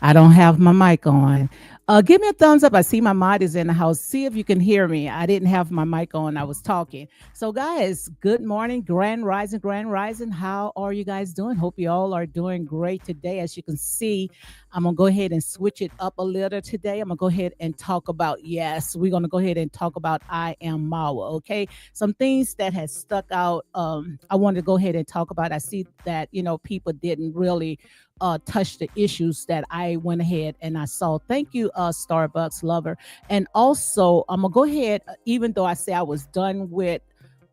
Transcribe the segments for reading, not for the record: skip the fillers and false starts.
I don't have my mic on. Give me a thumbs up. I see my mod is in the house. See if you can hear me. I didn't have my mic on. I was talking. So, guys, good morning. Grand Rising, Grand Rising. How are you guys doing? Hope you all are doing great today. As you can see, I'm going to go ahead and switch it up a little today. I'm going to go ahead and talk about, yes, we're going to go ahead and talk about I Am Mawa. Okay. Some things that has stuck out. I wanted to go ahead and talk about. I see that, people didn't really touch the issues that I went ahead and I saw. Thank you, Starbucks lover. And also, I'm gonna go ahead, even though I say I was done with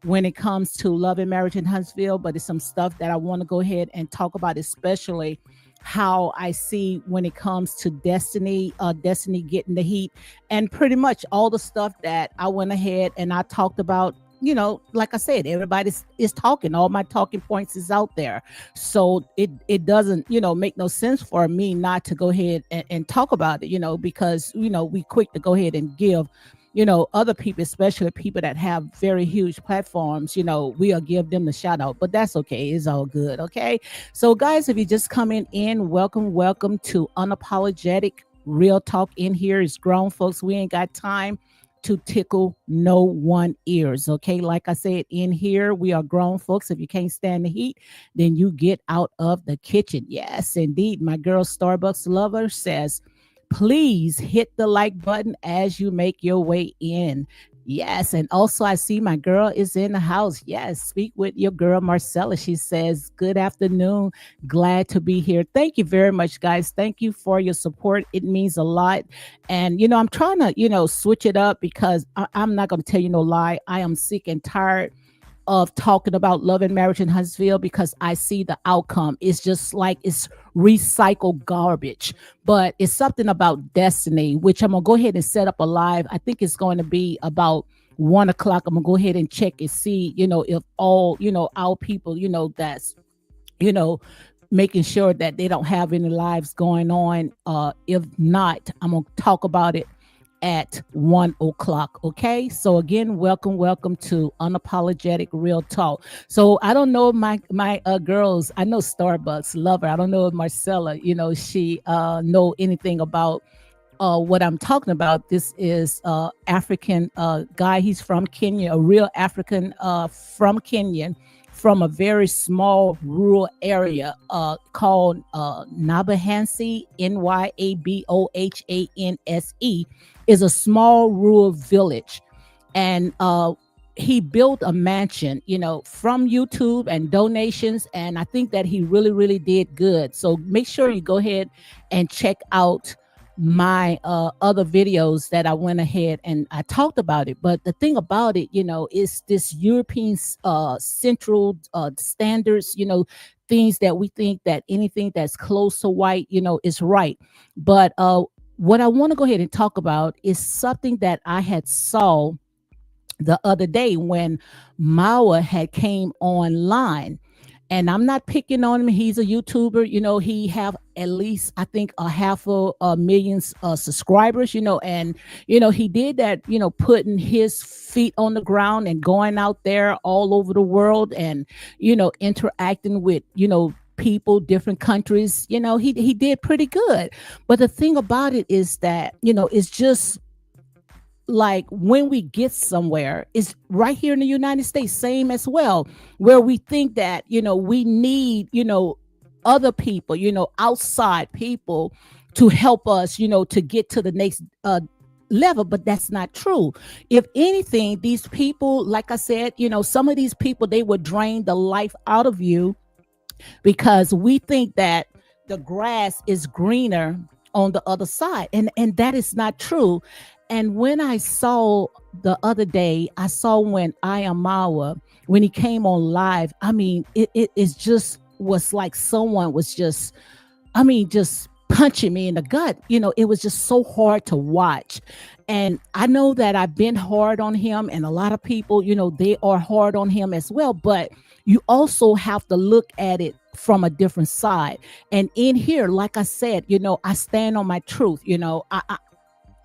when it comes to love and marriage in Huntsville, but it's some stuff that I want to go ahead and talk about, especially how I see when it comes to Destiny getting the heat, and pretty much all the stuff that I went ahead and I talked about. Like I said, everybody is talking. All my talking points is out there, so it doesn't make no sense for me not to go ahead and talk about it. Because we quick to go ahead and give other people, especially people that have very huge platforms, we'll give them the shout out, but that's okay. It's all good. Okay. So guys, if you're just coming in, welcome to Unapologetic Real Talk. In here is grown folks. We ain't got time to tickle no one ears. Okay. Like I said, in here, we are grown folks. If you can't stand the heat, then you get out of the kitchen. Yes, indeed. My girl Starbucks lover says, please hit the like button as you make your way in. Yes, and also I see my girl is in the house. Yes, speak with your girl Marcella. She says, "Good afternoon. Glad to be here." Thank you very much, guys. Thank you for your support. It means a lot. And I'm trying to switch it up because I'm not going to tell you no lie. I am sick and tired of talking about love and marriage in Huntsville because I see the outcome. It's just like it's recycled garbage. But it's something about destiny, which I'm gonna go ahead and set up a live. I think it's going to be about 1 o'clock. I'm gonna go ahead and check and see, if all, our people, that's, you know, making sure that they don't have any lives going on. If not, I'm gonna talk about it at 1 o'clock. Okay. So again, welcome to Unapologetic Real Talk. So I don't know if my girls, I know Starbucks love her. I don't know if Marcella, she know anything about what I'm talking about. This is African guy. He's from Kenya, a real African from Kenya, from a very small rural area called Nyabohanse, Nyabohanse, is a small rural village. And he built a mansion, from YouTube and donations. And I think that he really, really did good. So make sure you go ahead and check out my other videos that I went ahead and I talked about it. But the thing about it, is this European central standards, things that we think that anything that's close to white, is right. But what I want to go ahead and talk about is something that I had saw the other day when Mawa had came online. And I'm not picking on him. He's a YouTuber. He have at least, I think, a half a millions subscribers, and, he did that, putting his feet on the ground and going out there all over the world and, interacting with, people, different countries. He did pretty good. But the thing about it is that, it's just like when we get somewhere, it's right here in the United States, same as well, where we think that, we need, other people, outside people to help us, to get to the next level. But that's not true. If anything, these people, like I said, some of these people, they would drain the life out of you because we think that the grass is greener on the other side, and that is not true. And when I saw the other day, I saw when I Am Mawa, when he came on live, I mean, it just was like someone was just, just punching me in the gut. It was just so hard to watch. And I know that I've been hard on him, and a lot of people, they are hard on him as well. But you also have to look at it from a different side. And in here, like I said, I stand on my truth.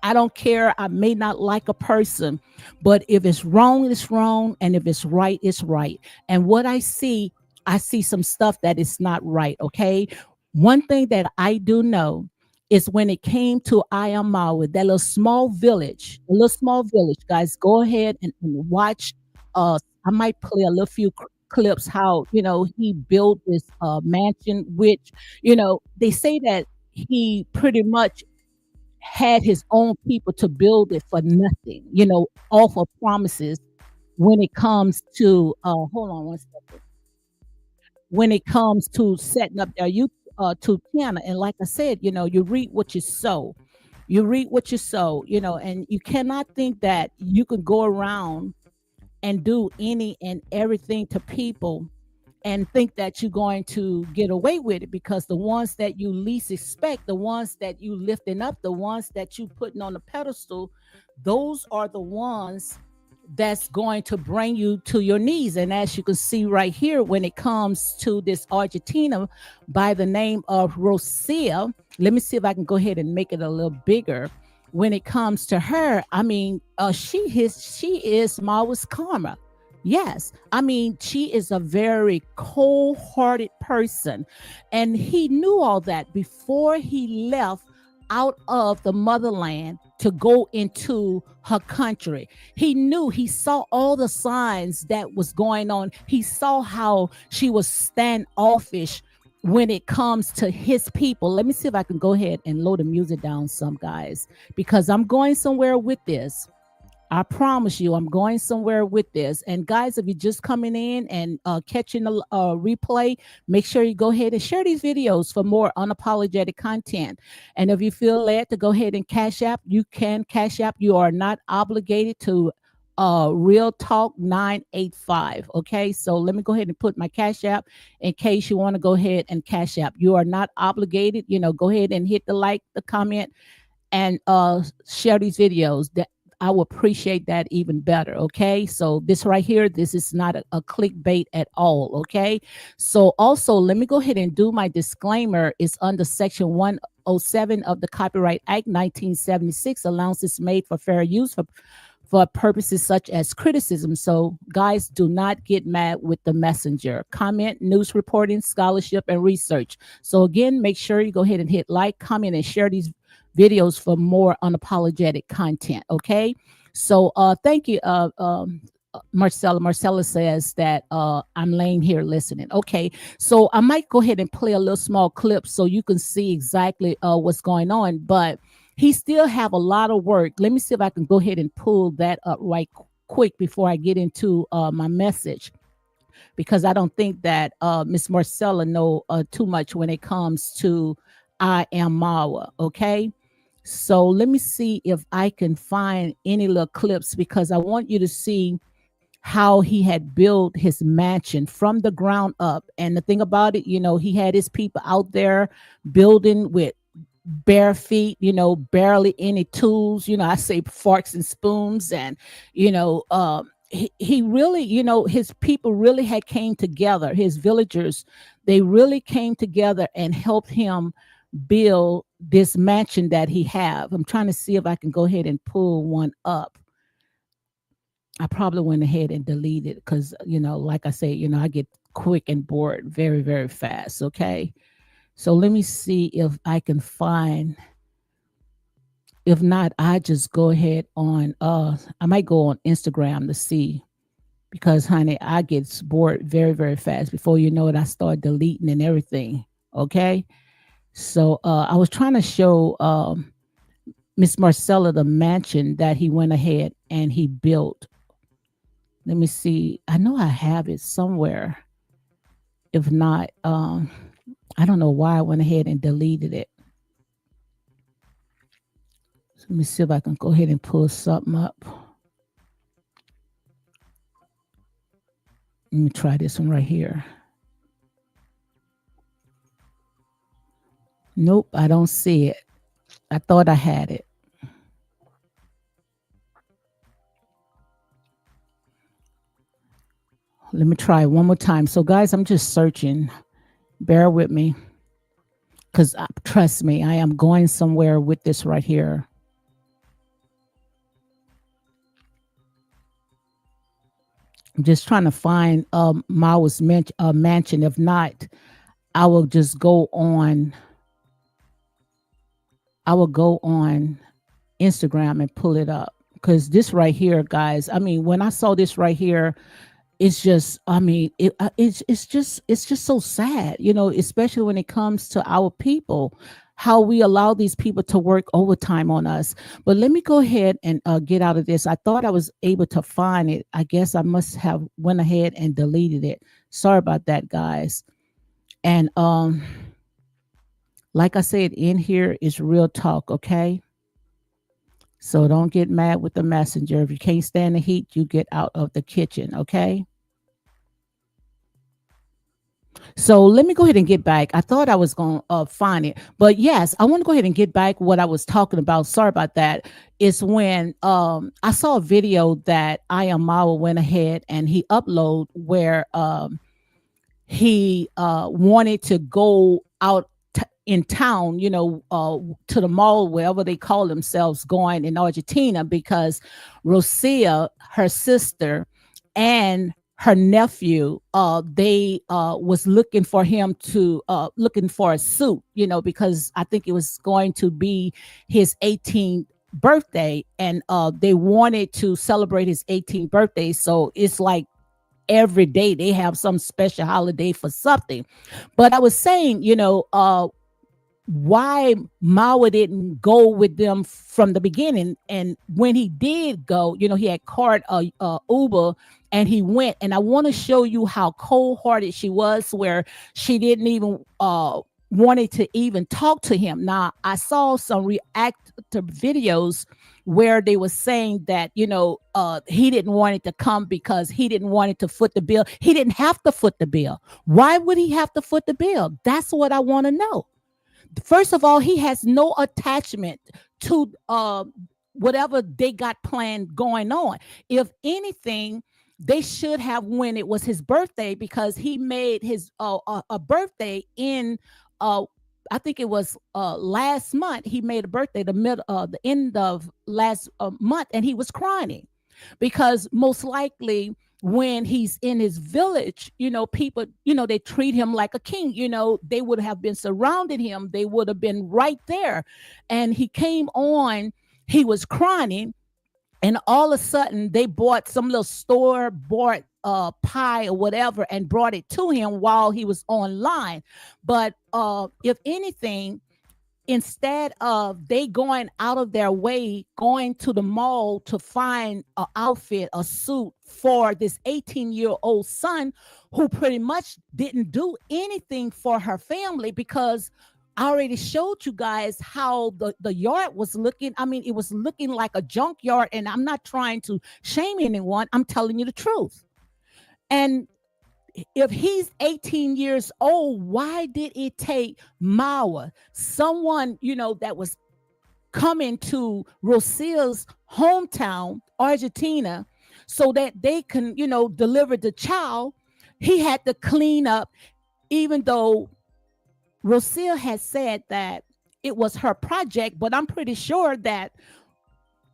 I don't care. I may not like a person, but if it's wrong, it's wrong. And if it's right, it's right. And what I see some stuff that is not right. Okay. One thing that I do know is when it came to Ayamawa, that little small village. Guys, go ahead and watch. I might play a little few clips how he built this mansion, which they say that he pretty much had his own people to build it for nothing. Off of promises when it comes to hold on one second, when it comes to setting up their youth to Tiana. And like I said, you reap what you sow. You reap what you sow, and you cannot think that you can go around and do any and everything to people and think that you're going to get away with it, because the ones that you least expect, the ones that you lifting up, the ones that you putting on the pedestal, those are the ones that's going to bring you to your knees. And as you can see right here, when it comes to this Argentina by the name of Rosia, let me see if I can go ahead and make it a little bigger. When it comes to her, I mean, she is Mawa's karma. Yes, I mean, she is a very cold-hearted person, and he knew all that before he left out of the motherland to go into her country. He saw all the signs that was going on. He saw how she was standoffish when it comes to his people. Let me see if I can go ahead and load the music down some, guys, because I'm going somewhere with this. I promise you, I'm going somewhere with this. And guys, if you're just coming in and catching the replay, make sure you go ahead and share these videos for more unapologetic content. And if you feel led to go ahead and cash app, you can cash app. You are not obligated to Real Talk 985. Okay, so let me go ahead and put my cash app in case you want to go ahead and cash app. You are not obligated. Go ahead and hit the like, the comment, and share these videos. That I will appreciate that even better. Okay. So this right here, this is not a clickbait at all. Okay. So also let me go ahead and do my disclaimer. It's under section 107 of the Copyright Act 1976. Allowances made for fair use for purposes such as criticism. So guys, do not get mad with the messenger. Comment, news reporting, scholarship, and research. So again, make sure you go ahead and hit like, comment, and share these videos for more unapologetic content. Okay. So thank you, Marcella. Marcella says that I'm laying here listening. Okay. So I might go ahead and play a little small clip so you can see exactly what's going on. But he still have a lot of work. Let me see if I can go ahead and pull that up right quick before I get into my message, because I don't think that Miss Marcella know too much when it comes to I am Mawa. Okay. So let me see if I can find any little clips, because I want you to see how he had built his mansion from the ground up. And the thing about it, he had his people out there building with bare feet, barely any tools, I say forks and spoons. And, he really, his people really had came together, his villagers, they really came together and helped him build this mansion that he have. I'm trying to see if I can go ahead and pull one up. I probably went ahead and deleted it because, like I say, I get quick and bored very, very fast. Okay. So let me see if I can find. If not, I just go ahead on I might go on Instagram to see, because honey, I get bored very, very fast. Before you know it, I start deleting and everything. Okay. So I was trying to show Miss Marcella the mansion that he went ahead and he built. Let me see. I know I have it somewhere. If not, I don't know why I went ahead and deleted it. So let me see if I can go ahead and pull something up. Let me try this one right here. Nope, I don't see it. I thought I had it. Let me try it one more time. So, guys, I'm just searching. Bear with me, because trust me, I am going somewhere with this right here. I'm just trying to find Mao's mansion. If not, I will just go on I will go on Instagram and pull it up because this right here, guys. I mean, when I saw this right here, it's just, I mean, it's just so sad, especially when it comes to our people, how we allow these people to work overtime on us. But let me go ahead and get out of this. I thought I was able to find it. I guess I must have went ahead and deleted it. Sorry about that, guys. And like I said, in here is real talk, okay? So don't get mad with the messenger. If you can't stand the heat, you get out of the kitchen, okay? So let me go ahead and get back. I thought I was going to find it, but yes, I want to go ahead and get back what I was talking about. Sorry about that. It's when I saw a video that I Am Mawa went ahead and he uploaded where he wanted to go out in town, to the mall, wherever they call themselves, going in Argentina, because Rosia, her sister, and her nephew, they was looking for him to looking for a suit, because I think it was going to be his 18th birthday, and they wanted to celebrate his 18th birthday. So it's like every day they have some special holiday for something. But I was saying, why Mao didn't go with them from the beginning. And when he did go, he had called a Uber and he went. And I want to show you how cold hearted she was, where she didn't even wanted to even talk to him. Now, I saw some reactive videos where they were saying that, he didn't want it to come because he didn't want it to foot the bill. He didn't have to foot the bill. Why would he have to foot the bill? That's what I want to know. First of all, he has no attachment to whatever they got planned going on. If anything, they should have when it was his birthday, because he made his a birthday in I think it was last month. He made a birthday the end of last month, and he was crying because most likely when he's in his village, people, they treat him like a king. They would have been surrounded him. They would have been right there. And he came on, he was crying, and all of a sudden they bought some little store bought pie or whatever and brought it to him while he was online. But if anything, instead of they going out of their way, going to the mall to find an outfit, a suit for this 18-year-old son who pretty much didn't do anything for her family, because I already showed you guys how the yard was looking. I mean, it was looking like a junkyard, and I'm not trying to shame anyone. I'm telling you the truth. And if he's 18 years old, why did it take Mawa, someone, that was coming to Rosia's hometown, Argentina, so that they can, deliver the child? He had to clean up, even though Rosia had said that it was her project, but I'm pretty sure that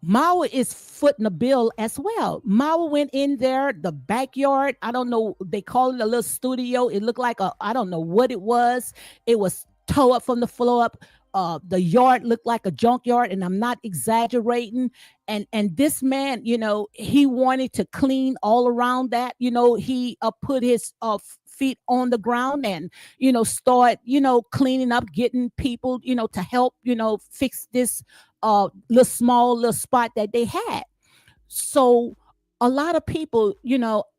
Mawa is footing the bill as well. Mawa went in there, the backyard. I don't know. They call it a little studio. It looked like I don't know what it was. It was tore up from the floor up. The yard looked like a junkyard, and I'm not exaggerating. And this man, he wanted to clean all around that. He put his feet on the ground and start cleaning up, getting people to help fix this little small little spot that they had. So a lot of people,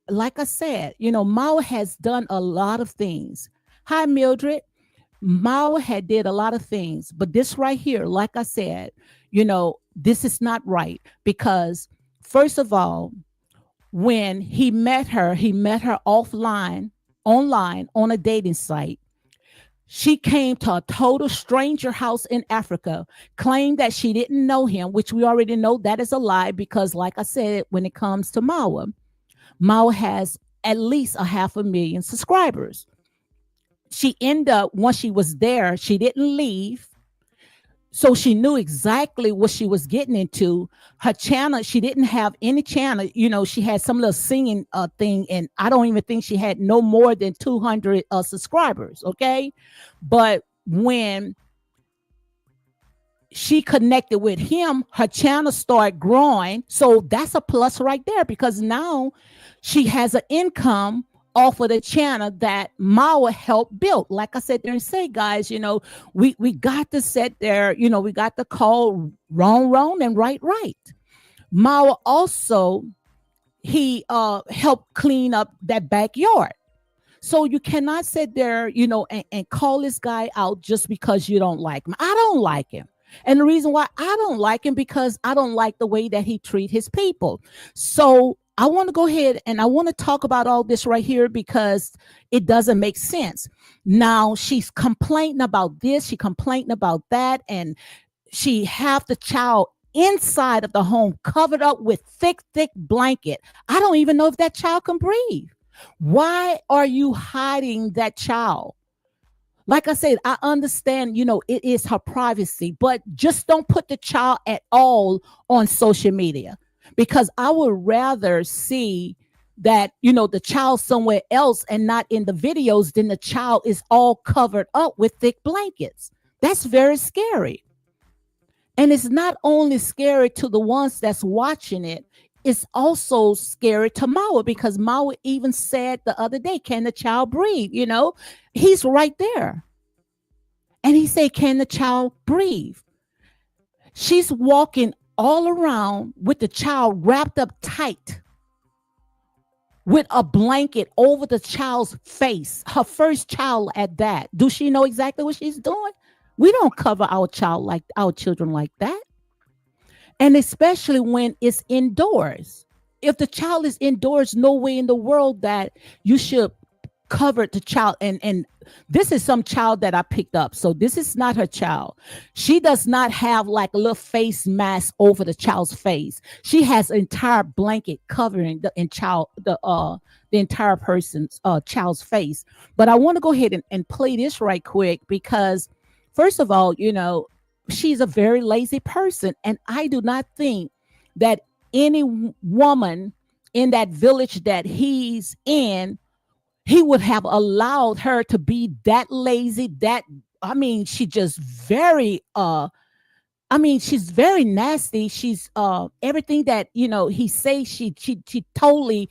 like I said, Mao has done a lot of things. Hi, Mildred. Mao had did a lot of things, but this right here, like I said, this is not right, because first of all, when he met her offline, online, on a dating site. She came to a total stranger house in Africa, claimed that she didn't know him, which we already know that is a lie, because like I said, when it comes to Mawa, Mawa has at least 500,000 subscribers. She ended up, once she was there, she didn't leave. So she knew exactly what she was getting into. Her channel, she didn't have any channel. She had some little singing thing, and I don't even think she had no more than 200 subscribers. Okay, but when she connected with him, her channel started growing. So that's a plus right there because now she has an income off of the channel that Mara helped build. Like I said there and say, guys, we got to sit there, we got to call wrong and right. Mara also helped clean up that backyard. So you cannot sit there, and call this guy out just because you don't like him. I don't like him. And the reason why I don't like him because I don't like the way that he treat his people. So I want to go ahead and I want to talk about all this right here because it doesn't make sense. Now she's complaining about this, she complaining about that, and she have the child inside of the home covered up with thick blanket. I don't even know if that child can breathe. Why are you hiding that child? Like I said, I understand, it is her privacy, but just don't put the child at all on social media because I would rather see that, the child somewhere else and not in the videos than the child is all covered up with thick blankets. That's very scary. And it's not only scary to the ones that's watching it, it's also scary to Mawa because Mawa even said the other day, can the child breathe? He's right there. And he said, can the child breathe? She's walking all around with the child wrapped up tight with a blanket over the child's face. Her first child at that. Do she know exactly what she's doing? We don't cover our children like that. And especially when it's indoors. If the child is indoors, no way in the world that you should cover the child. And this is some child that I picked up. So this is not her child. She does not have like a little face mask over the child's face. She has an entire blanket covering the entire person's child's face. But I want to go ahead and play this right quick because first of all, she's a very lazy person. And I do not think that any woman in that village that he's in, he would have allowed her to be that lazy, she just very, she's very nasty. She's everything that, he say she totally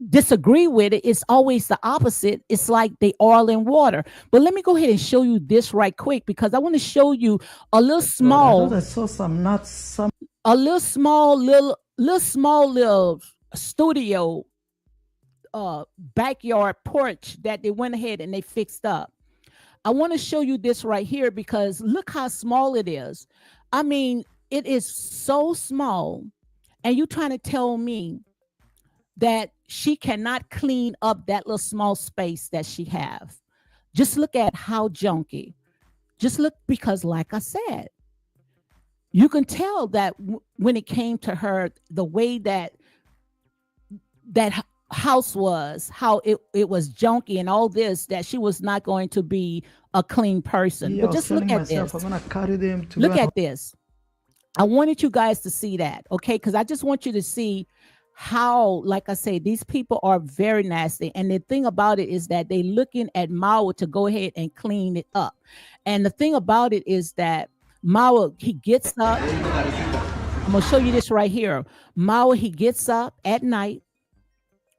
disagree with it. It's always the opposite. It's like they oil and water. But let me go ahead and show you this right quick because I want to show you a little small, I saw some nuts, a little small little studio backyard porch that they went ahead and they fixed up. I want to show you this right here because look how small it is. It is so small, and you trying to tell me that she cannot clean up that little small space that she have. Just look at how junky. Just look because, like I said, you can tell that when it came to her, the way that house was, how it was junky and all this, that she was not going to be a clean person. But just look at this. I'm gonna carry them to look at this. I wanted you guys to see that, okay? Because I just want you to see how, like I say, these people are very nasty. And the thing about it is that they looking at Mao to go ahead and clean it up. And the thing about it is that Mao, he gets up. I'm gonna show you this right here. Mao, he gets up at night.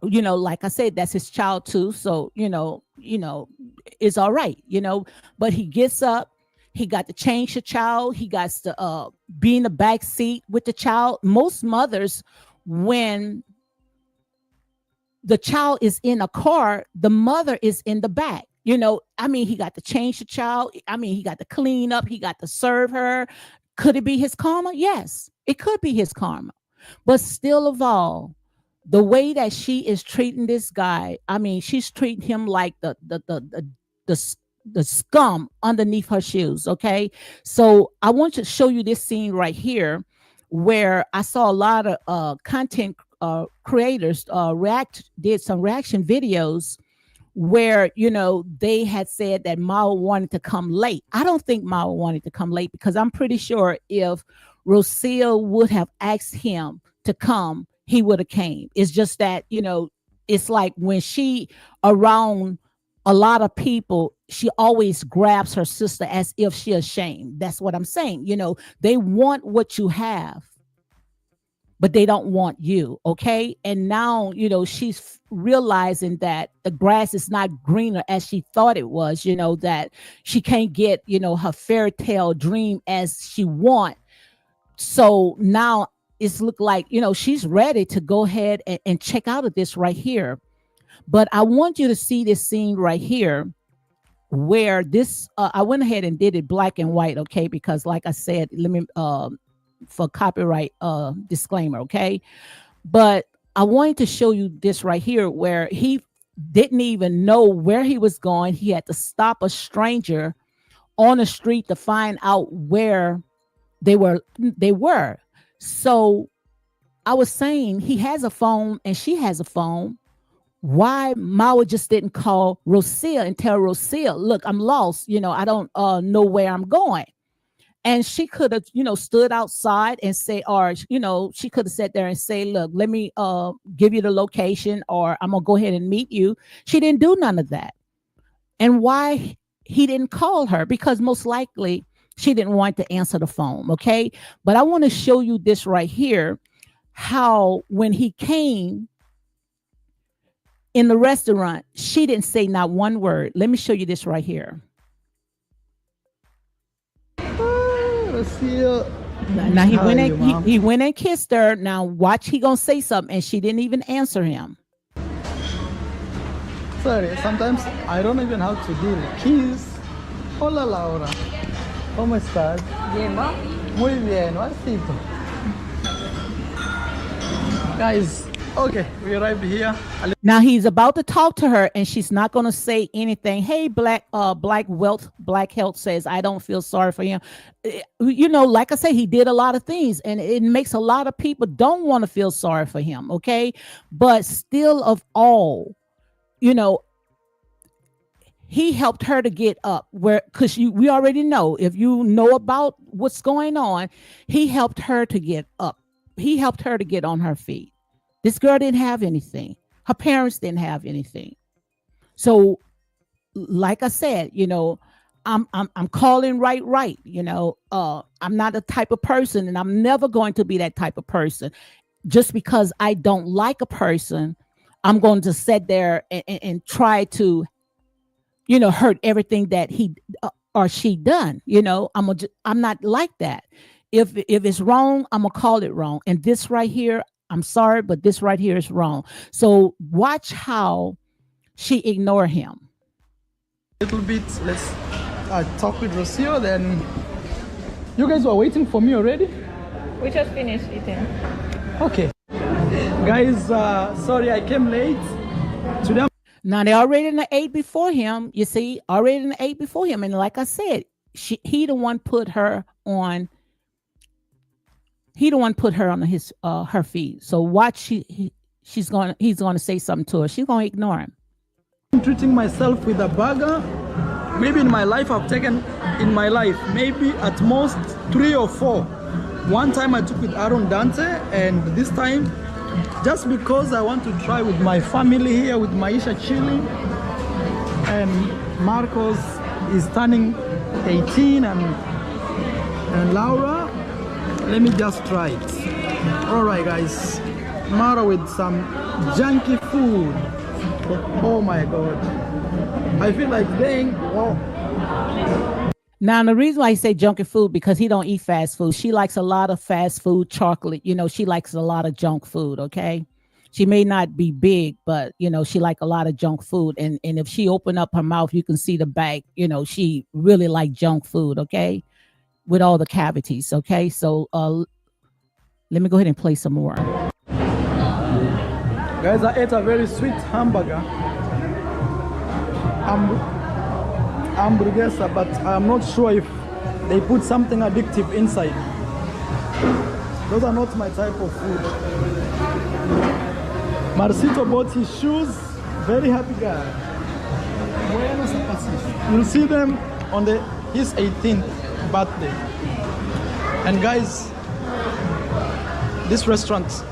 Like I said, that's his child too. So, it's all right, but he gets up, he got to change the child. He got to be in the back seat with the child. Most mothers, when the child is in a car, the mother is in the back. He got to change the child. He got to clean up. He got to serve her. Could it be his karma? Yes, it could be his karma. But still of all, the way that she is treating this guy, she's treating him like the scum underneath her shoes. Okay. So I want to show you this scene right here where I saw a lot of content creators did some reaction videos where, they had said that Mao wanted to come late. I don't think Mao wanted to come late because I'm pretty sure if Rocio would have asked him to come, he would have came. It's just that, it's like when she around a lot of people, she always grabs her sister as if she ashamed. That's what I'm saying. They want what you have, but they don't want you. Okay. And now, she's realizing that the grass is not greener as she thought it was, that she can't get, her fairy tale dream as she want. So now it's look like, she's ready to go ahead and check out of this right here. But I want you to see this scene right here where this, I went ahead and did it black and white. Okay. Because like I said, let me, for copyright disclaimer, okay? But I wanted to show you this right here where he didn't even know where he was going. He had to stop a stranger on the street to find out where they were. So I was saying he has a phone and she has a phone. Why Mawa just didn't call Rosia and tell Rosia, look, I'm lost. I don't know where I'm going. And she could have, stood outside and say, or, she could have sat there and say, look, let me give you the location, or I'm going to go ahead and meet you. She didn't do none of that. And why he didn't call her? Because most likely she didn't want to answer the phone. Okay. But I want to show you this right here, how when he came in the restaurant, she didn't say not one word. Let me show you this right here. Now he went and kissed her. Now watch, he gonna say something, and she didn't even answer him. Sorry, sometimes I don't even know how to deal. Kiss. Hola Laura. ¿Cómo estás? Bien, ¿no? Muy bien, Marcito. Guys, okay, we arrived here. Now he's about to talk to her, and she's not going to say anything. Hey, Black Health says, I don't feel sorry for him. Like I said, he did a lot of things, and it makes a lot of people don't want to feel sorry for him. Okay, but still, of all, he helped her to get up because we already know, if you know about what's going on, he helped her to get up. He helped her to get on her feet. This girl didn't have anything. Her parents didn't have anything. So, like I said, I'm calling right. I'm not the type of person, and I'm never going to be that type of person. Just because I don't like a person, I'm going to sit there and try to, hurt everything that he or she done. I'm not like that. If it's wrong, I'm gonna call it wrong. And this right here, I'm sorry, but this right here is wrong. So watch how she ignored him. Little bit, let's talk with Rocio. Then you guys were waiting for me already? We just finished eating. Okay. Guys, sorry I came late. Today. Now they already in the 8 before him. You see, already in the 8 before him. And like I said, he the one put her on. He the one put her on his her feet. So watch, he's gonna say something to her. She's gonna ignore him. I'm treating myself with a burger. Maybe in my life maybe at most 3 or 4. One time I took with Aaron Dante, and this time just because I want to try with my family here, with Maisha Chili, and Marcos is turning 18, and Laura. Let me just try it. All right, guys. Mara with some junky food. Oh my God. I feel like saying, wow. Now, the reason why I say junky food, because he don't eat fast food. She likes a lot of fast food, chocolate. She likes a lot of junk food, okay? She may not be big, but, she like a lot of junk food. And if she open up her mouth, you can see the bag. She really like junk food, okay? With all the cavities, okay? So let me go ahead and play some more. Guys, I ate a very sweet hamburger. Hamburguesa, but I'm not sure if they put something addictive inside. Those are not my type of food. Marcito bought his shoes. Very happy guy. You'll see them on his 18th birthday. And guys, this restaurant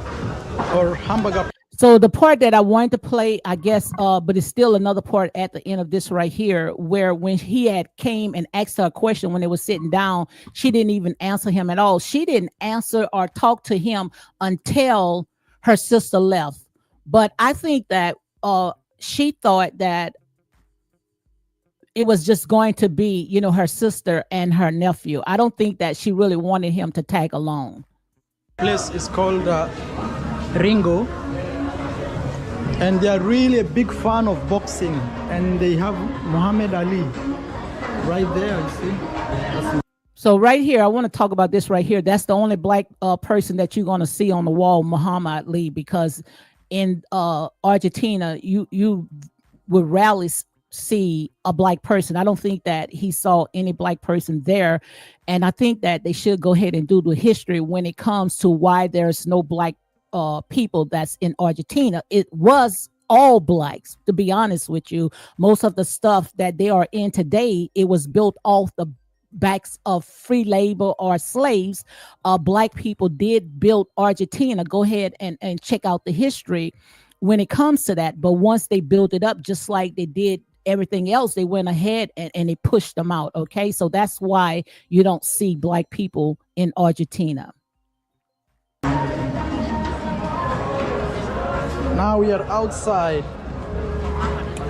or hamburger. So the part that I wanted to play, I guess, but it's still another part at the end of this right here, where when he had came and asked her a question when they were sitting down, she didn't even answer him at all. She didn't answer or talk to him until her sister left. But I think that she thought that it was just going to be, her sister and her nephew. I don't think that she really wanted him to tag along. Place is called Ringo, and they are really a big fan of boxing, and they have Muhammad Ali right there, you see. So right here, I want to talk about this right here. That's the only black person that you're going to see on the wall, Muhammad Ali, because in Argentina, you would rarely see a black person. I don't think that he saw any black person there, and I think that they should go ahead and do the history when it comes to why there's no black people that's in Argentina. It was all blacks, to be honest with you. Most of the stuff that they are in today, it was built off the backs of free labor or slaves. Black people did build Argentina. Go ahead and check out the history when it comes to that. But once they built it up, just like they did everything else, they went ahead and they pushed them out. Okay, so that's why you don't see black people in Argentina. Now we are outside.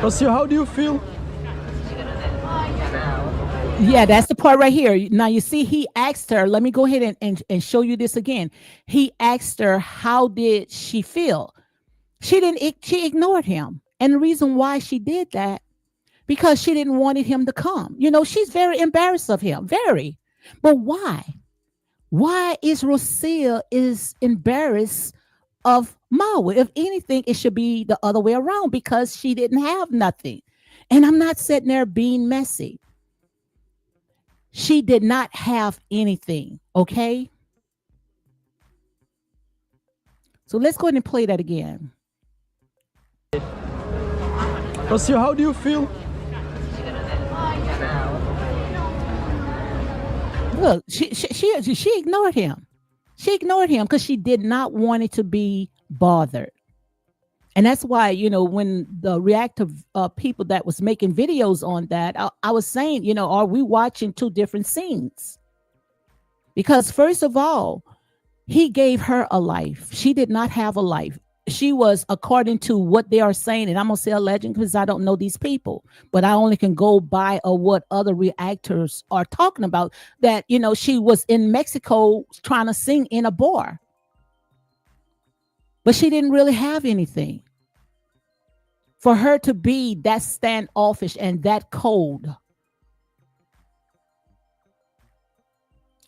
Rocio, how do you feel? Yeah, that's the part right here. Now you see, he asked her, let me go ahead and show you this again. He asked her, how did she feel? She ignored him. And the reason why she did that, because she didn't wanted him to come. She's very embarrassed of him, very. But why? Why is Rosia is embarrassed of Mawa? If anything, it should be the other way around, because she didn't have nothing. And I'm not sitting there being messy. She did not have anything, okay? So let's go ahead and play that again. Rocio, how do you feel? Look, she ignored him. She ignored him because she did not want it to be bothered. And that's why, when the reactive people that was making videos on that, I was saying, are we watching two different scenes? Because first of all, he gave her a life. She did not have a life. She was, according to what they are saying, and I'm going to say a legend because I don't know these people, but I only can go by what other reactors are talking about, that, she was in Mexico trying to sing in a bar. But she didn't really have anything. For her to be that standoffish and that cold.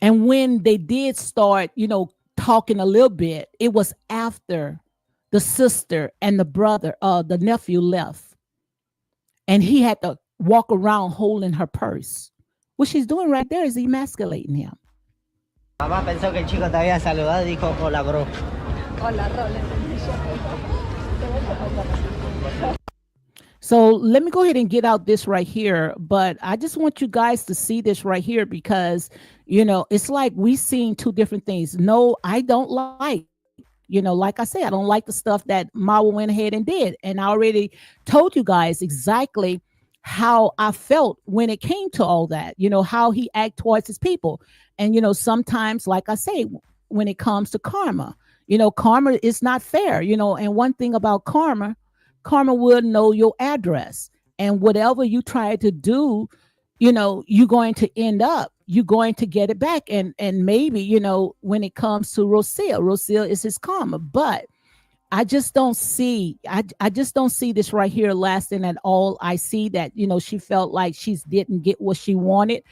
And when they did start, talking a little bit, it was after the sister and the brother, the nephew left. And he had to walk around holding her purse. What she's doing right there is emasculating him. Mamá pensó que el chico te había saludado y dijo, hola, bro. Hola, bro. So let me go ahead and get out this right here. But I just want you guys to see this right here because, it's like we seen two different things. No, I don't like, like I said, I don't like the stuff that Mawa went ahead and did. And I already told you guys exactly how I felt when it came to all that, how he act towards his people. And, sometimes, like I say, when it comes to karma, karma is not fair, and one thing about karma will know your address, and whatever you try to do, you're going to end up, you're going to get it back. And maybe, when it comes to Rosil is his karma, but I just don't see, I just don't see this right here lasting at all. I see that, she felt like she didn't get what she wanted.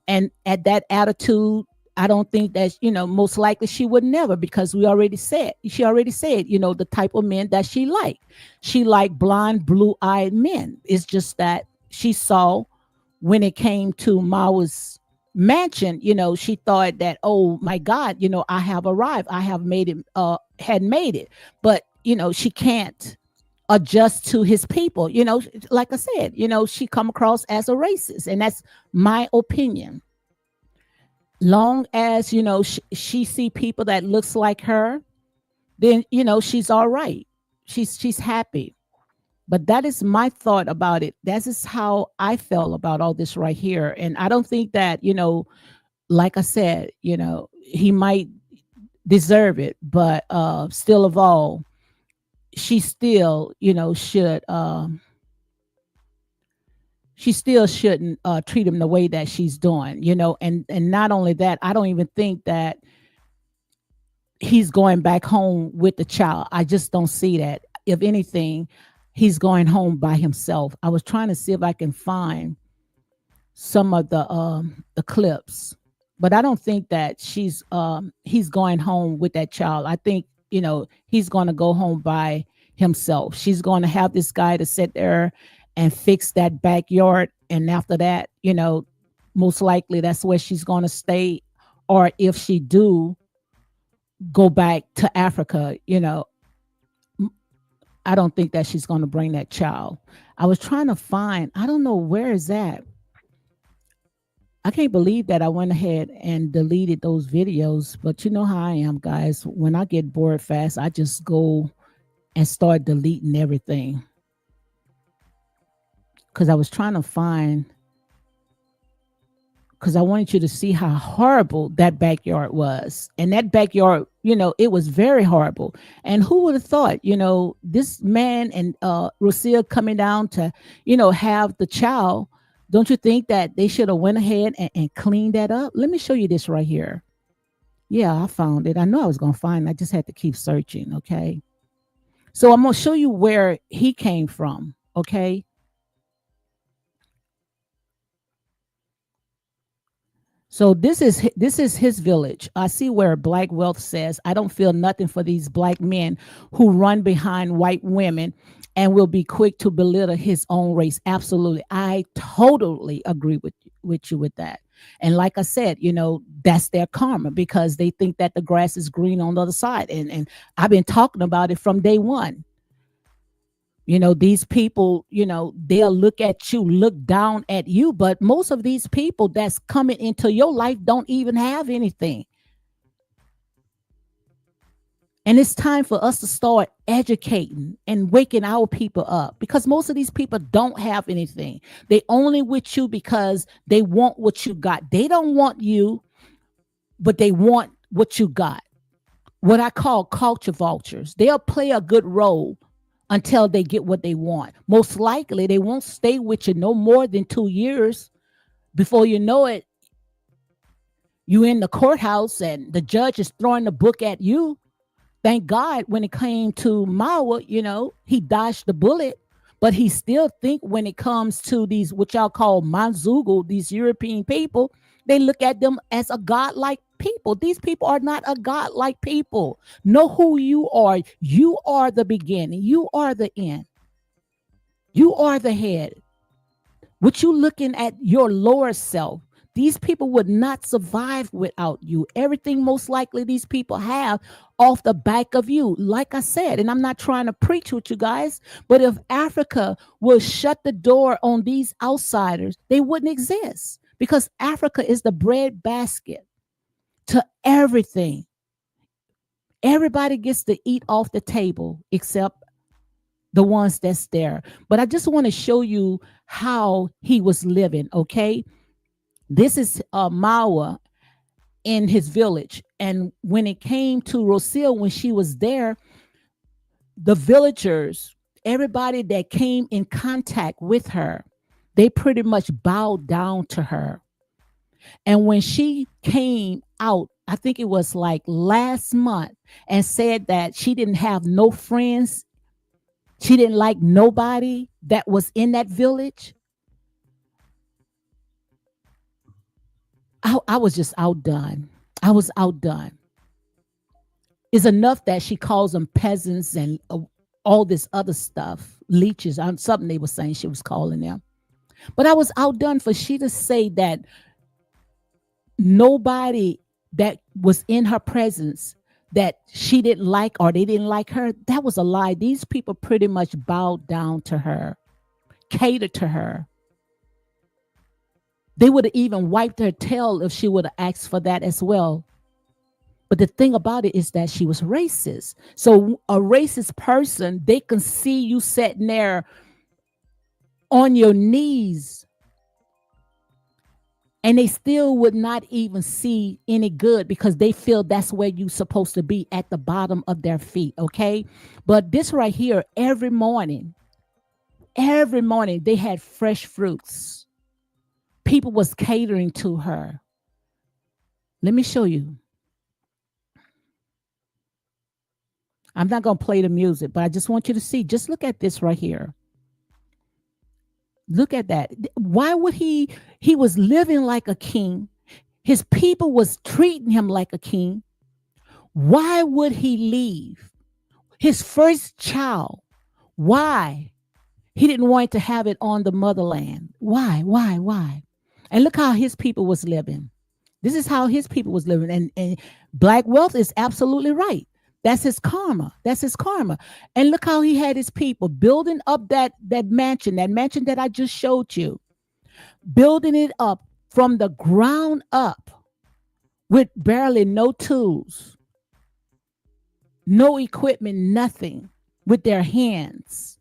And at that attitude, I don't think that, most likely she would never, because she already said, the type of men that she liked. She liked blonde, blue-eyed men. It's just that she saw when it came to Mawa's mansion, she thought that, oh my God, I have arrived. I have made it, had made it. But, she can't adjust to his people. Like I said, she come across as a racist, and that's my opinion. Long as she see people that looks like her, then she's all right. she's happy. But that is my thought about it. That is how I felt about all this right here. And I don't think that, like I said, he might deserve it, but still of all, she still, she still shouldn't treat him the way that she's doing, and not only that, I don't even think that he's going back home with the child. I just don't see that. If anything, he's going home by himself. I was trying to see if I can find some of the clips, but I don't think that he's going home with that child. I think he's going to go home by himself. She's going to have this guy to sit there and fix that backyard, and after that, most likely that's where she's going to stay. Or if she do go back to Africa, I don't think that she's going to bring that child. I was trying to find, I don't know where is that. I can't believe that I went ahead and deleted those videos, but you know how I am, guys. When I get bored fast, I just go and start deleting everything. Because I was trying to find, because I wanted you to see how horrible that backyard was. And that backyard, it was very horrible. And who would have thought, this man and Rocio coming down to, have the child. Don't you think that they should have went ahead and cleaned that up? Let me show you this right here. Yeah, I found it. I know I was going to find it. I just had to keep searching, okay? So I'm going to show you where he came from, okay? So this is his village. I see where Black Wealth says, I don't feel nothing for these black men who run behind white women and will be quick to belittle his own race. Absolutely. I totally agree with you with that. And like I said, that's their karma, because they think that the grass is green on the other side. And I've been talking about it from day one. These people, they'll look at you, look down at you, but most of these people that's coming into your life don't even have anything. And it's time for us to start educating and waking our people up, because most of these people don't have anything. They only with you because they want what you got. They don't want you, but they want what you got. What I call culture vultures. They'll play a good role until they get what they want. Most likely, they won't stay with you no more than 2 years. Before you know it, you in the courthouse and the judge is throwing the book at you. Thank God when it came to Mawa, he dodged the bullet, but he still think when it comes to these, what y'all call Manzugu, these European people, they look at them as a godlike people. These people are not a godlike people. Know who you are. You are the beginning. You are the end. You are the head. What you looking at your lower self, these people would not survive without you. Everything most likely these people have off the back of you. Like I said, and I'm not trying to preach with you guys, but if Africa will shut the door on these outsiders, they wouldn't exist, because Africa is the bread basket to everything. Everybody gets to eat off the table except the ones that's there. But I just want to show you how he was living, okay? This is Mawa in his village. And when it came to Rocio, when she was there, the villagers, everybody that came in contact with her, they pretty much bowed down to her. And when she came out, I think it was like last month, and said that she didn't have no friends, she didn't like nobody that was in that village, I was just outdone. I was outdone. It's enough that she calls them peasants and all this other stuff, leeches, on something they were saying she was calling them. But I was outdone for she to say that nobody that was in her presence that she didn't like or they didn't like her. That was a lie. These people pretty much bowed down to her, catered to her. They would have even wiped her tail if she would have asked for that as well. But the thing about it is that she was racist. So a racist person, they can see you sitting there on your knees and they still would not even see any good because they feel that's where you're supposed to be, at the bottom of their feet. Okay. But this right here, every morning they had fresh fruits. People was catering to her. Let me show you. I'm not going to play the music, but I just want you to see. Just look at this right here. Look at that. Why would he was living like a king. His people was treating him like a king. Why would he leave his first child? Why? He didn't want to have it on the motherland. Why? And look how his people was living. This is how his people was living. And Black Wealth is absolutely right. That's his karma. That's his karma. And look how he had his people building up that mansion that I just showed you, building it up from the ground up with barely no tools, no equipment, nothing, with their hands.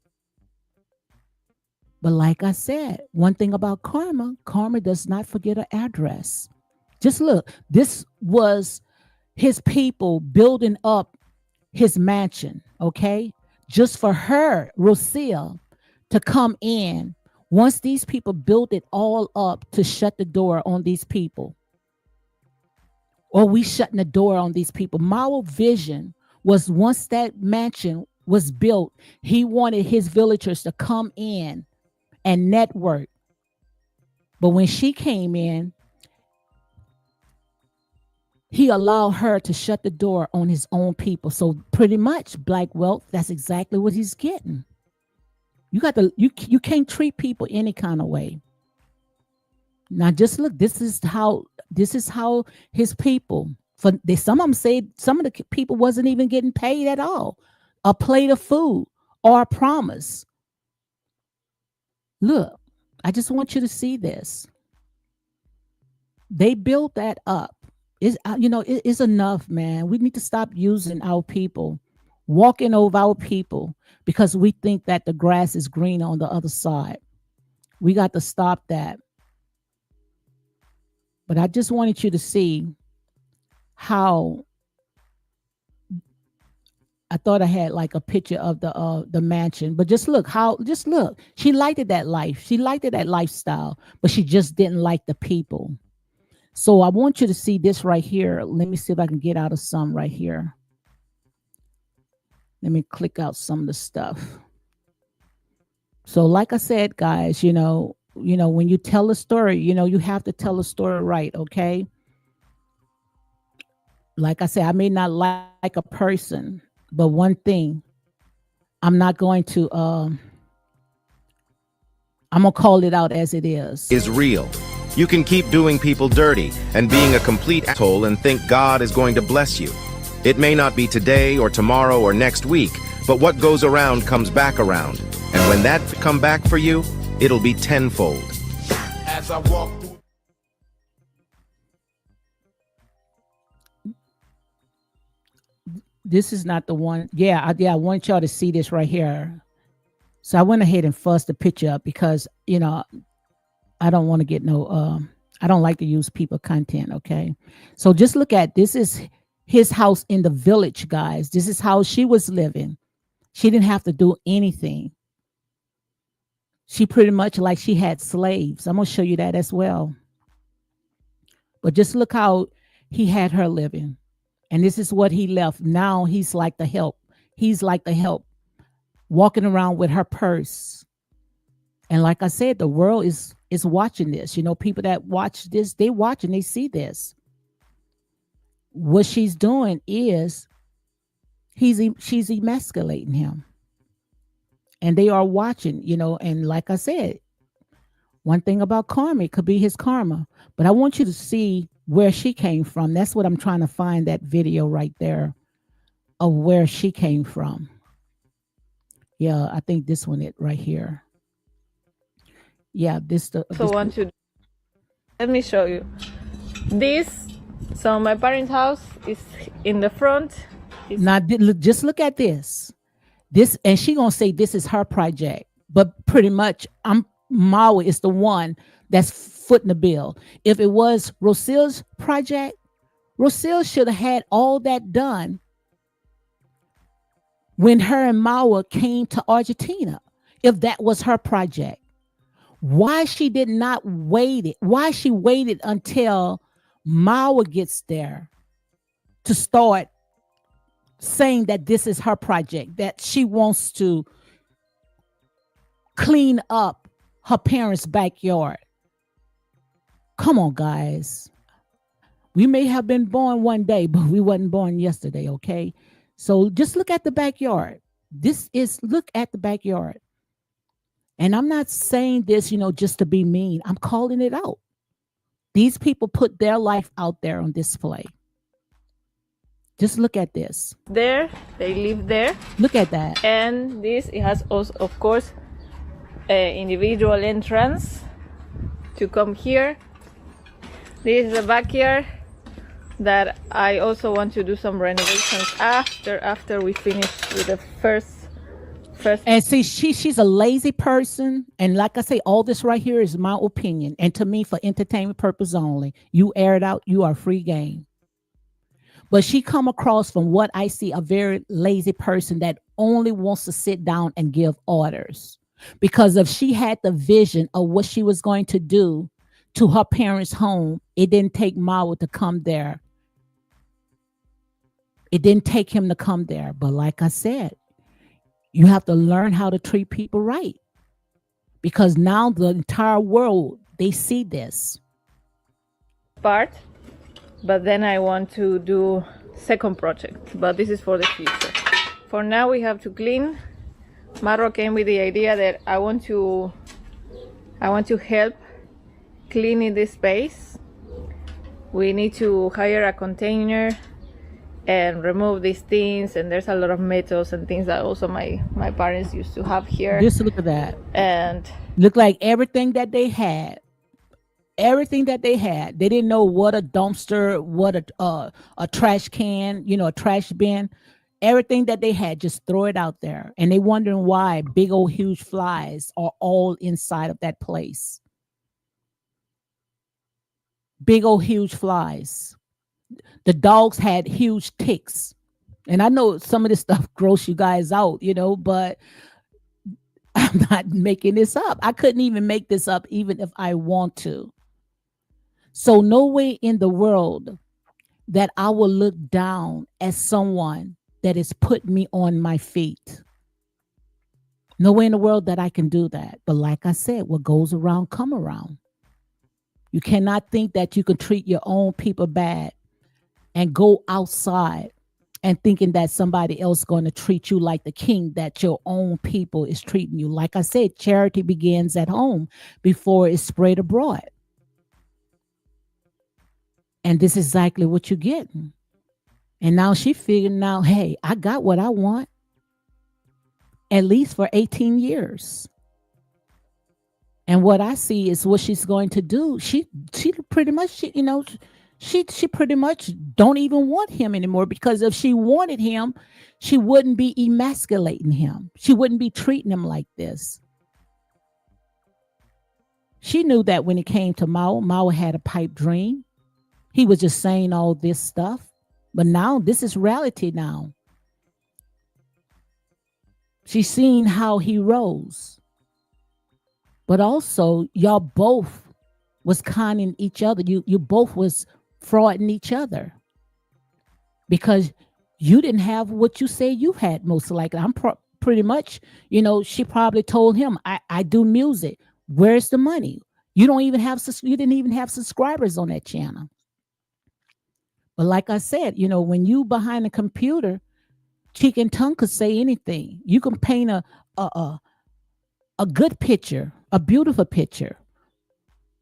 But like I said, one thing about karma does not forget an address. Just look, this was his people building up his mansion, okay? Just for her, Rocio, to come in. Once these people built it all up to shut the door on these people. Or we shutting the door on these people. Mao vision was, once that mansion was built, he wanted his villagers to come in and network. But when she came in, he allowed her to shut the door on his own people. So pretty much Black Wealth, that's exactly what he's getting. You can't treat people any kind of way. Now just look, this is how his people, some of them say some of the people wasn't even getting paid at all. A plate of food or a promise. Look, I just want you to see this. They built that up. It's enough, man. We need to stop using our people, walking over our people, because we think that the grass is green on the other side. We got to stop that. But I just wanted you to see how I thought I had like a picture of the mansion, but just look. She liked that life. She liked that lifestyle, but she just didn't like the people. So I want you to see this right here. Let me see if I can get out of some right here. Let me click out some of the stuff. So like I said, guys, when you tell a story, you have to tell a story right, okay? Like I said, I may not like a person, but one thing, I'm not going to I'm gonna call it out as it is real. You can keep doing people dirty and being a complete asshole and think God is going to bless you. It may not be today or tomorrow or next week, but what goes around comes back around. And when that come back for you, it'll be tenfold. As I walk through. This is not the one. Yeah, I want y'all to see this right here. So I went ahead and fussed the picture up because, I don't want to get I don't like to use people content, okay? So just look at, this is his house in the village, guys. This is how she was living. She didn't have to do anything. She pretty much like she had slaves. I'm going to show you that as well. But just look how he had her living. And this is what he left. Now he's like the help. He's like the help, walking around with her purse. And like I said, the world is watching this. People that watch this, they watch and they see this. What she's doing is she's emasculating him. And they are watching, and like I said, one thing about karma, it could be his karma. But I want you to see where she came from. That's what I'm trying to find, that video right there of where she came from. Yeah, I think this one it right here. Yeah, So let me show you. This So my parents' house is in the front. Now, just look at this. This, and she gonna say this is her project, but pretty much, I'm Maui is the one that's footing the bill. If it was Rosil's project, Rosil should have had all that done when her and Maua came to Argentina. If that was her project, why she did not wait it? Why she waited until Maua gets there to start saying that this is her project, that she wants to clean up her parents' backyard. Come on, guys. We may have been born one day, but we wasn't born yesterday, okay? So just look at the backyard. Look at the backyard. And I'm not saying this, just to be mean. I'm calling it out. These people put their life out there on display. Just look at this. There, they live there. Look at that. And this, it has also, of course, individual entrance to come here. This is a backyard that I also want to do some renovations after we finish with the first. And see, she's a lazy person, and like I say, all this right here is my opinion, and to me, for entertainment purpose only. You air it out, you are free game. But she come across, from what I see, a very lazy person that only wants to sit down and give orders. Because if she had the vision of what she was going to do to her parents' home, it didn't take Mawa to come there. It didn't take him to come there. But like I said, you have to learn how to treat people right. Because now the entire world, they see this. Part. But then I want to do second project. But this is for the future. For now we have to clean. Maro came with the idea that I want to help cleaning this space. We need to hire a container and remove these things, and there's a lot of metals and things that also my parents used to have here. Just look at that. And look like everything that they had, they didn't know what a dumpster, what a trash can, a trash bin. Everything that they had, just throw it out there. And they wondering why big old huge flies are all inside of that place. Big old huge flies. The dogs had huge ticks. And I know some of this stuff gross you guys out, but I'm not making this up. I couldn't even make this up even if I want to. So no way in the world that I will look down at someone that is putting me on my feet. No way in the world that I can do that. But like I said, what goes around come around. You cannot think that you can treat your own people bad and go outside and thinking that somebody else is going to treat you like the king that your own people is treating you. Like I said, charity begins at home before it's spread abroad. And this is exactly what you're getting. And now she figuring out, hey, I got what I want, at least for 18 years. And what I see is what she's going to do. She pretty much, she pretty much don't even want him anymore, because if she wanted him, she wouldn't be emasculating him. She wouldn't be treating him like this. She knew that when it came to Mao had a pipe dream. He was just saying all this stuff. But now this is reality now. She's seen how he rose. But also, y'all both was conning each other. You both was frauding each other. Because you didn't have what you say you had, most likely. I'm pretty much, she probably told him, I do music. Where's the money? You didn't even have subscribers on that channel. But like I said, when you behind a computer, cheek and tongue could say anything. You can paint a good picture, a beautiful picture.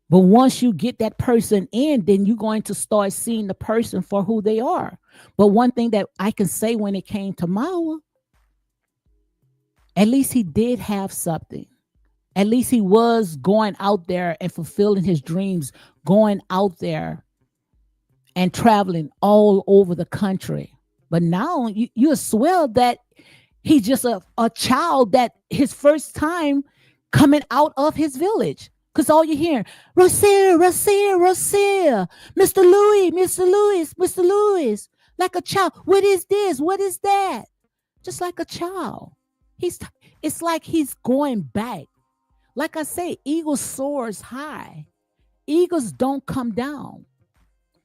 But once you get that person in, then you're going to start seeing the person for who they are. But one thing that I can say when it came to Mawa, at least he did have something. At least he was going out there and fulfilling his dreams, going out there and traveling all over the country. But now you swear that he's just a child that his first time coming out of his village. Because all you hear, Rosia, Rosia, Rosia, Mr. Louis, Mr. Louis, Mr. Louis, like a child. What is this? What is that? Just like a child. He's it's like he's going back. Like I say, eagle soars high. Eagles don't come down.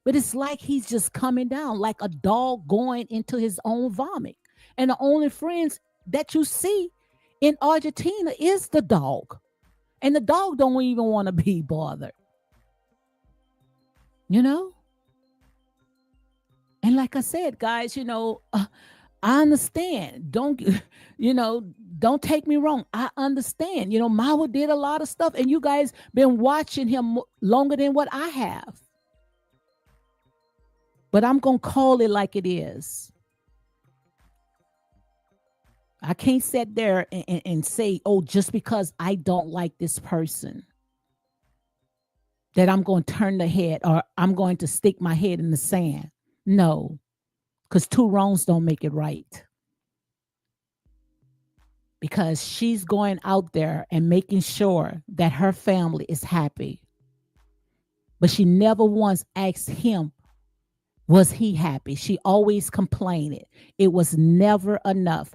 But it's like he's just coming down, like a dog going into his own vomit. And the only friends that you see in Argentina is the dog. And the dog don't even want to be bothered. You know? And like I said, guys, I understand. Don't don't take me wrong. I understand. Mao did a lot of stuff, and you guys been watching him longer than what I have. But I'm gonna call it like it is. I can't sit there and say, oh, just because I don't like this person, that I'm going to turn the head or I'm going to stick my head in the sand. No, because two wrongs don't make it right. Because she's going out there and making sure that her family is happy. But she never once asked him, was he happy? She always complained. It was never enough.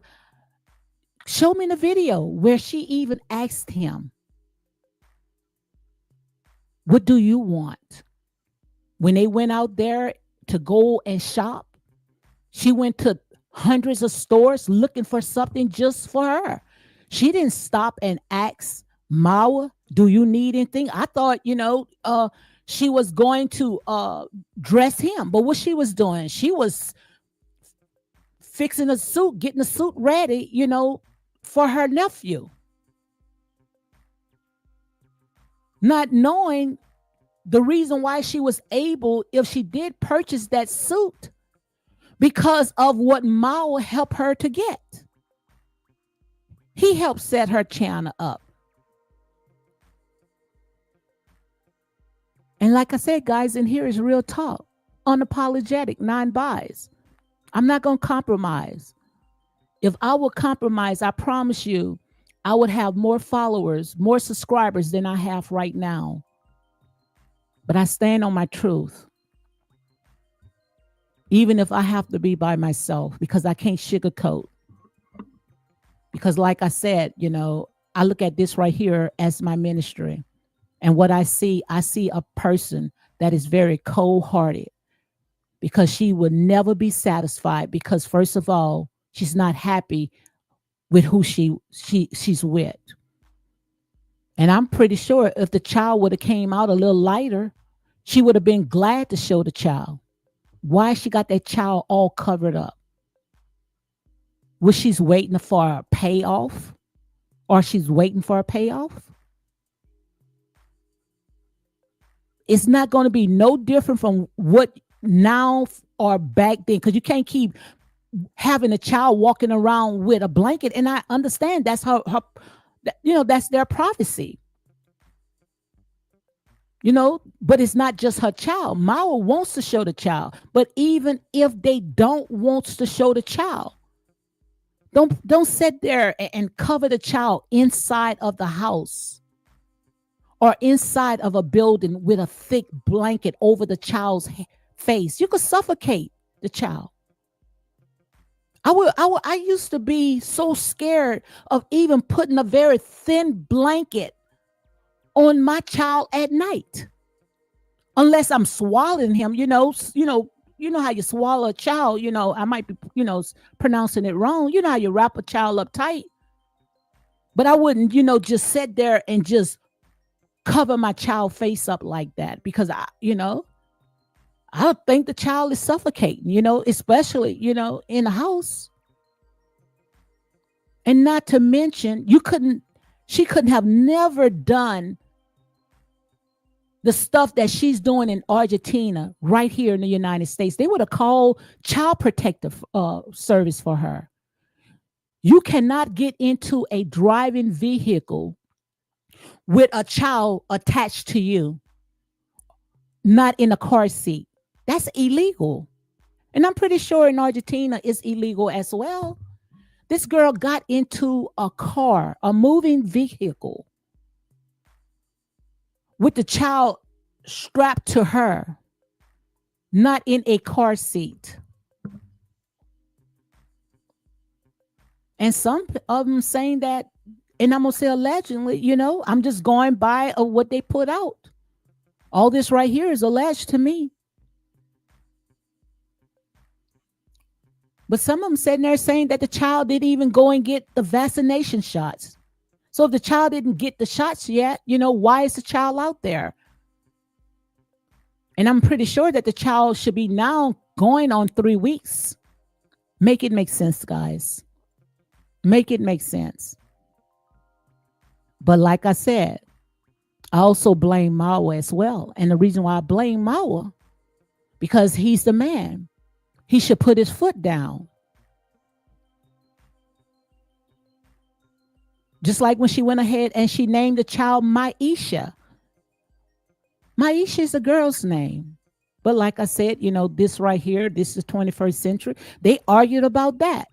Show me the video where she even asked him, what do you want? When they went out there to go and shop, she went to hundreds of stores looking for something just for her. She didn't stop and ask Mawa, do you need anything? I thought, she was going to dress him. But what she was doing, she was fixing a suit, getting the suit ready, for her nephew. Not knowing the reason why she was able, if she did purchase that suit, because of what Mao helped her to get. He helped set her channel up. And like I said, guys, in here is real talk. Unapologetic, non-biased. I'm not going to compromise. If I would compromise, I promise you, I would have more followers, more subscribers than I have right now. But I stand on my truth. Even if I have to be by myself, because I can't sugarcoat. Because like I said, I look at this right here as my ministry. And what I see a person that is very cold-hearted, because she would never be satisfied, because first of all, she's not happy with who she's with. And I'm pretty sure if the child would have came out a little lighter, she would have been glad to show the child. Why she got that child all covered up? Was she's waiting for a payoff? Or she's waiting for a payoff? It's not going to be no different from what now or back then, because you can't keep having a child walking around with a blanket. And I understand that's her that's their prophecy. But it's not just her child. Mao wants to show the child. But even if they don't want to show the child, don't sit there and cover the child inside of the house or inside of a building with a thick blanket over the child's face. You could suffocate the child. I used to be so scared of even putting a very thin blanket on my child at night, unless I'm swallowing him. You know how you swallow a child. I might be pronouncing it wrong. You know how you wrap a child up tight, but I wouldn't just sit there and just cover my child face up like that, because I think the child is suffocating, especially, in the house. And not to mention, she couldn't have never done the stuff that she's doing in Argentina right here in the United States. They would have called child protective service for her. You cannot get into a driving vehicle with a child attached to you, not in a car seat. That's illegal. And I'm pretty sure in Argentina it's illegal as well. This girl got into a car, a moving vehicle, with the child strapped to her, not in a car seat. And some of them saying that, and I'm going to say allegedly, I'm just going by of what they put out. All this right here is alleged to me. But some of them sitting there saying that the child didn't even go and get the vaccination shots. So if the child didn't get the shots yet, why is the child out there? And I'm pretty sure that the child should be now going on 3 weeks. Make it make sense, guys. Make it make sense. But like I said, I also blame Mawa as well. And the reason why I blame Mawa, because he's the man. He should put his foot down. Just like when she went ahead and she named the child Maisha. Maisha is a girl's name. But like I said, this right here, this is the 21st century. They argued about that.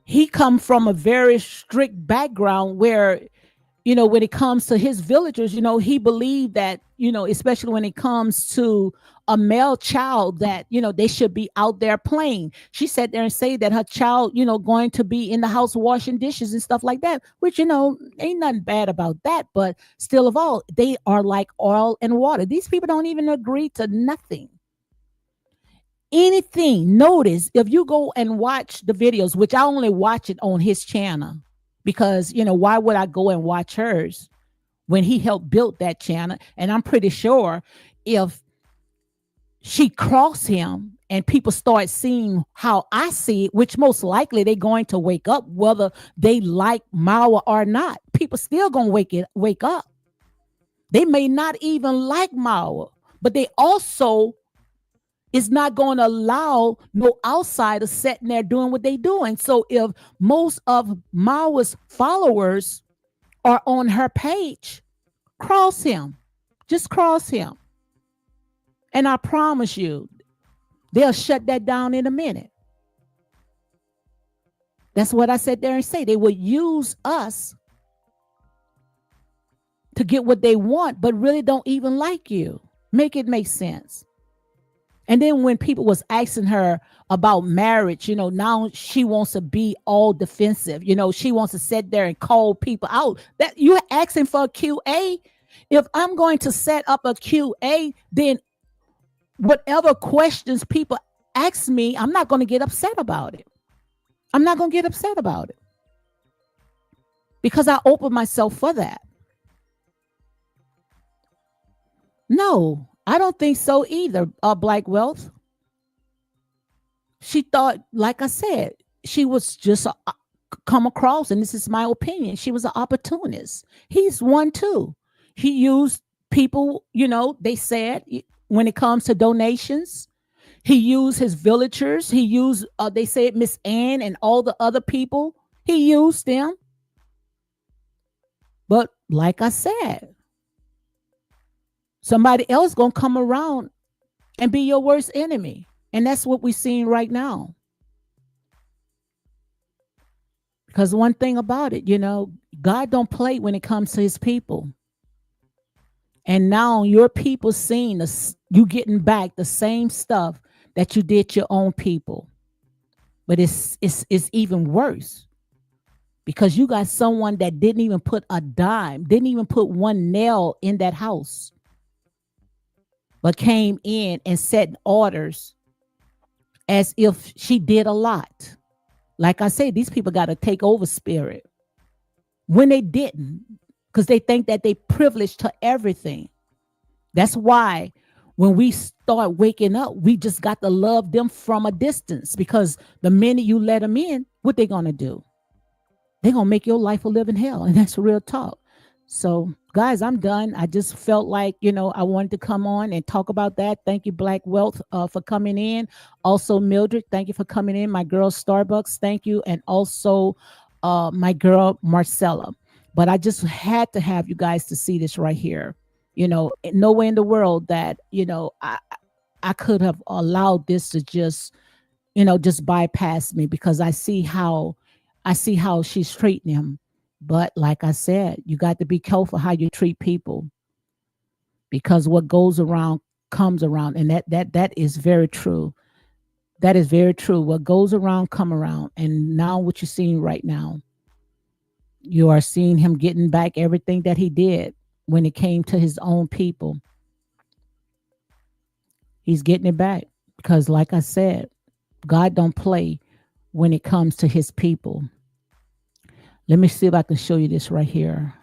He come from a very strict background where, when it comes to his villagers, he believed that, especially when it comes to a male child, that, they should be out there playing. She sat there and say that her child, going to be in the house washing dishes and stuff like that, which, ain't nothing bad about that. But still of all, they are like oil and water. These people don't even agree to nothing. Anything. Notice if you go and watch the videos, which I only watch it on his channel, because why would I go and watch hers when he helped build that channel? And I'm pretty sure if she crossed him and people start seeing how I see it, which most likely they're going to wake up, whether they like Mawa or not. People still gonna wake up. They may not even like Mawa, but they also is not going to allow no outsider sitting there doing what they doing. So if most of Mawa's followers are on her page, cross him. Just cross him. And I promise you, they'll shut that down in a minute. That's what I said there and say. They will use us to get what they want, but really don't even like you. Make it make sense. And then when people was asking her about marriage, now she wants to be all defensive. She wants to sit there and call people out. That you're asking for a QA. If I'm going to set up a QA, then whatever questions people ask me, I'm not going to get upset about it. I'm not going to get upset about it. Because I open myself for that. No. I don't think so either, Black Wealth. She thought, like I said, she was just come across, and this is my opinion, she was an opportunist. He's one too. He used people, they said, when it comes to donations, he used his villagers. He used, they said, Miss Ann and all the other people. He used them. But like I said, somebody else gonna come around and be your worst enemy. And that's what we're seeing right now. Because one thing about it, God don't play when it comes to his people. And now your people seeing this, you getting back the same stuff that you did your own people. But it's even worse. Because you got someone that didn't even put a dime, didn't even put one nail in that house, but came in and set orders as if she did a lot. Like I say, these people got a takeover spirit when they didn't, because they think that they privileged to everything. That's why when we start waking up, we just got to love them from a distance, because the minute you let them in, what they going to do? They're going to make your life a living hell. And that's real talk. So, guys, I'm done. I just felt like, I wanted to come on and talk about that. Thank you, Black Wealth, for coming in. Also, Mildred, thank you for coming in. My girl, Starbucks, thank you. And also, my girl, Marcella. But I just had to have you guys to see this right here. Nowhere in the world that, I could have allowed this to just bypass me, because I see how she's treating him. But like I said, you got to be careful how you treat people, because what goes around comes around, and that is very true. That is very true. What goes around come around, and now what you're seeing right now, you are seeing him getting back everything that he did when it came to his own people. He's getting it back, because like I said, God don't play when it comes to his people. Let me see if I can show you this right here.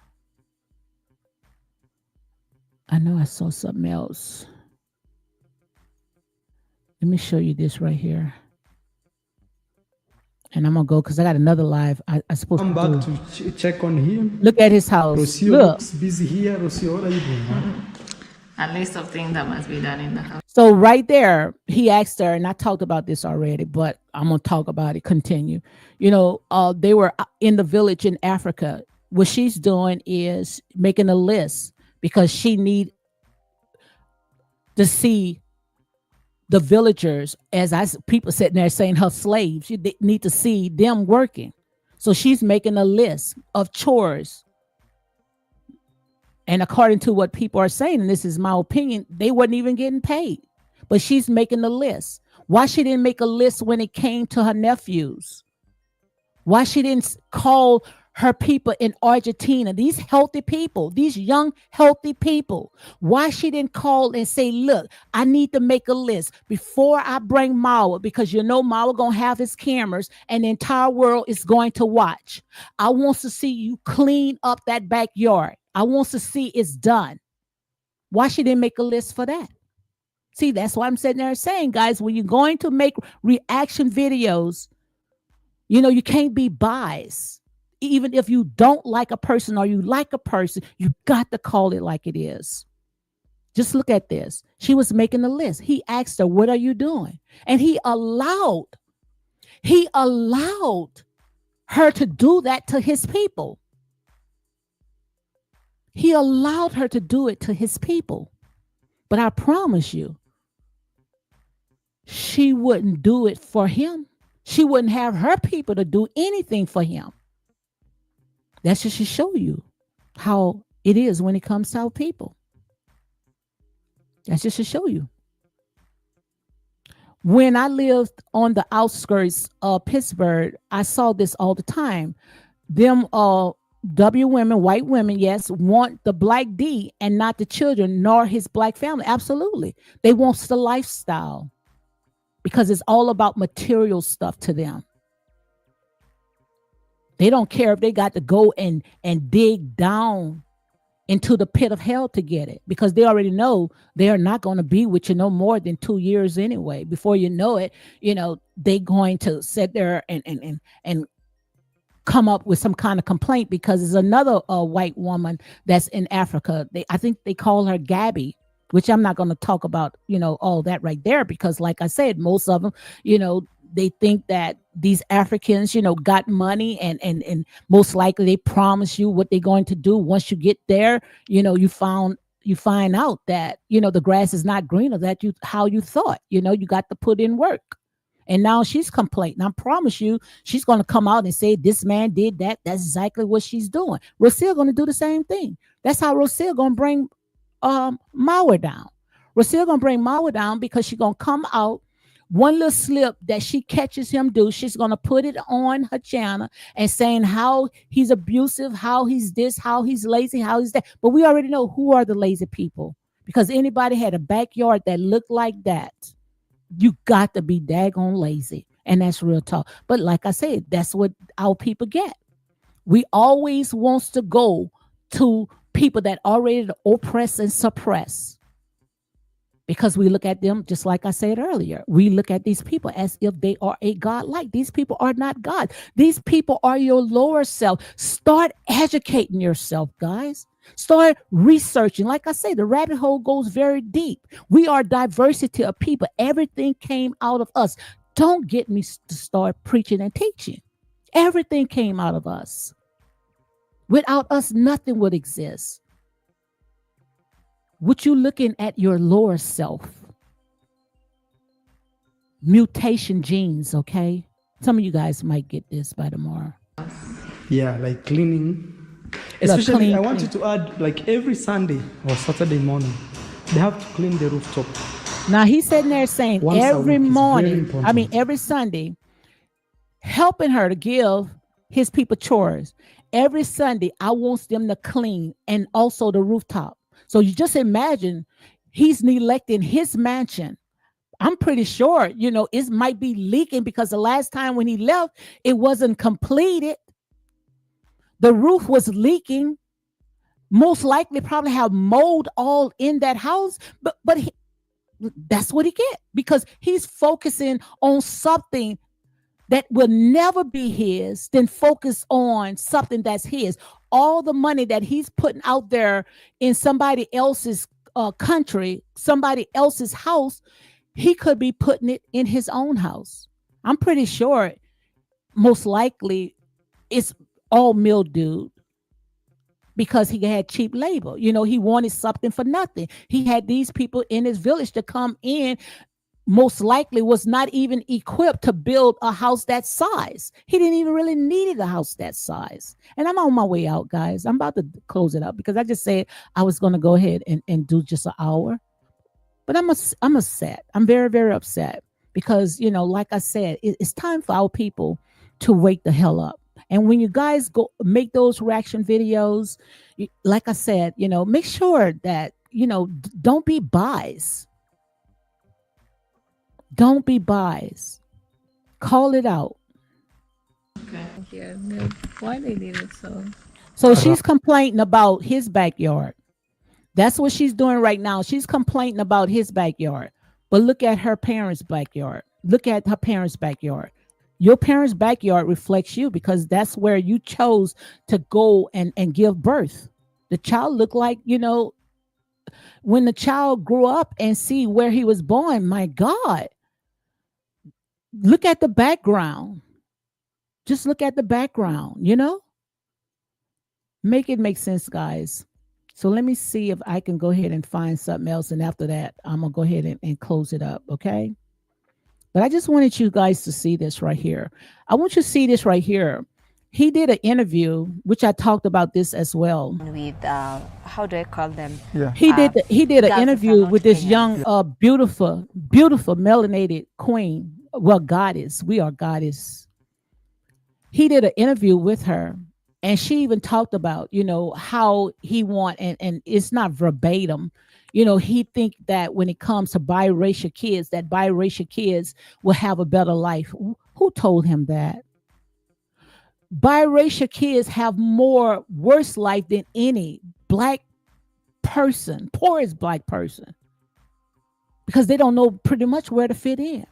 I know I saw something else. Let me show you this right here. And I'm gonna go because I got another live I supposed Come to back do. to check on him. Look at his house. Rocio Look. looks busy here. Rocio, what are you doing? A list of things that must be done in the house. So right there, he asked her, and I talked about this already, but I'm gonna talk about it. Continue. They were in the village in Africa. What she's doing is making a list, because she need to see the villagers, people sitting there saying her slaves. They need to see them working. So she's making a list of chores. And according to what people are saying, and this is my opinion, they wasn't even getting paid. But she's making the list. Why she didn't make a list when it came to her nephews? Why she didn't call her people in Argentina, these healthy people, these young, healthy people? Why she didn't call and say, look, I need to make a list before I bring Mawa, because Mawa going to have his cameras and the entire world is going to watch. I want to see you clean up that backyard. I want to see it's done. Why she didn't make a list for that? See, that's why I'm sitting there saying, guys, when you're going to make reaction videos, you can't be biased. Even if you don't like a person or you like a person, you got to call it like it is. Just look at this. She was making a list. He asked her, what are you doing? And he allowed her to do that to his people. He allowed her to do it to his people. But I promise you, she wouldn't do it for him. She wouldn't have her people to do anything for him. That's just to show you how it is when it comes to our people. That's just to show you. When I lived on the outskirts of Pittsburgh, I saw this all the time. Them W women, white women, yes, want the black D and not the children nor his black family. Absolutely. They want the lifestyle, because it's all about material stuff to them. They don't care if they got to go and dig down into the pit of hell to get it, because they already know they are not going to be with you no more than 2 years anyway. Before you know it, they going to sit there and come up with some kind of complaint, because there's another white woman that's in Africa. I think they call her Gabby, which I'm not going to talk about, all that right there, because like I said, most of them, they think that these Africans, got money and most likely they promise you what they're going to do. Once you get there, you find out that, the grass is not greener how you thought. You got to put in work. And now she's complaining. I promise you, she's going to come out and say, this man did that. That's exactly what she's doing. Rocio going to do the same thing. That's how Rocio going to bring Mawa down. Rocio going to bring Mawa down, because she's going to come out. One little slip that she catches him do, she's going to put it on her channel and saying how he's abusive, how he's this, how he's lazy, how he's that. But we already know who are the lazy people, because anybody had a backyard that looked like that, you got to be daggone lazy. And that's real talk. But like I said, that's what our people get. We always wants to go to people that already oppress and suppress, because we look at them, just like I said earlier, we look at these people as if they are a God. Like, these people are not God. These people are your lower self. Start educating yourself, guys. Start researching. Like I say, the rabbit hole goes very deep. We are diversity of people. Everything came out of us. Don't get me to start preaching and teaching. Everything came out of us. Without us, nothing would exist. What you looking at your lower self? Mutation genes, okay? Some of you guys might get this by tomorrow. Yeah, like cleaning. Look, Especially, clean, I want clean. you to add like every Sunday or Saturday morning, they have to clean the rooftop Now he's sitting there saying once a every week. It's very morning, I mean important. every Sunday, helping her to give his people chores. Every Sunday, I want them to clean and also the rooftop. So you just imagine he's neglecting his mansion. I'm pretty sure, it might be leaking because the last time when he left, it wasn't completed. The roof was leaking. Most likely probably have mold all in that house, but that's what he get because he's focusing on something that will never be his, then focus on something that's his. All the money that he's putting out there in somebody else's country, somebody else's house, he could be putting it in his own house. I'm pretty sure, most likely, it's all mildewed because he had cheap labor. He wanted something for nothing. He had these people in his village to come in, most likely was not even equipped to build a house that size. He didn't even really needed a house that size. And I'm on my way out, guys. I'm about to close it up because I just said I was going to go ahead and do just an hour. But I'm upset. I'm very, very upset because, like I said, it's time for our people to wake the hell up. And when you guys go make those reaction videos, like I said, make sure that, don't be biased. Don't be biased. Call it out. Okay. Yeah. No, why they did it so? So she's complaining about his backyard. That's what she's doing right now. She's complaining about his backyard. But look at her parents' backyard. Look at her parents' backyard. Your parents' backyard reflects you because that's where you chose to go and give birth. The child looked like, when the child grew up and see where he was born, my God. Look at the background. Just look at the background, Make it make sense, guys. So let me see if I can go ahead and find something else. And after that, I'm going to go ahead and close it up. Okay. But I just wanted you guys to see this right here. I want you to see this right here. He did an interview, which I talked about this as well. With how do I call them? Yeah. He did an girls interview from with this Australia. young, beautiful, beautiful melanated queen. Well, goddess. We are goddess. He did an interview with her, and she even talked about, how he want, and it's not verbatim. He think that when it comes to biracial kids, that biracial kids will have a better life. Who told him that? Biracial kids have more worse life than any black person, poorest black person, because they don't know pretty much where to fit in.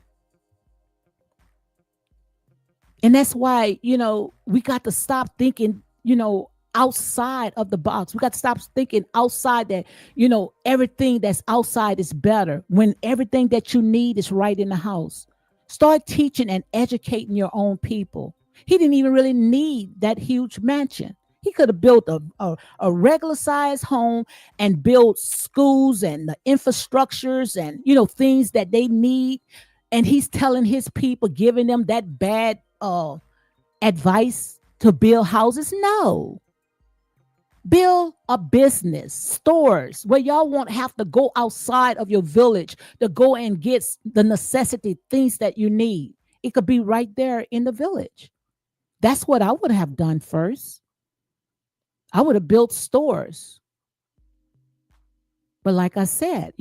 And that's why, we got to stop thinking, outside of the box. We got to stop thinking outside that, everything that's outside is better when everything that you need is right in the house. Start teaching and educating your own people. He didn't even really need that huge mansion. He could have built a regular size home and built schools and the infrastructures and, things that they need. And he's telling his people, giving them that bad advice to build houses. No. Build a business, stores where y'all won't have to go outside of your village to go and get the necessity things that you need. It could be right there in the village. That's what I would have done first. I would have built stores. But like I said,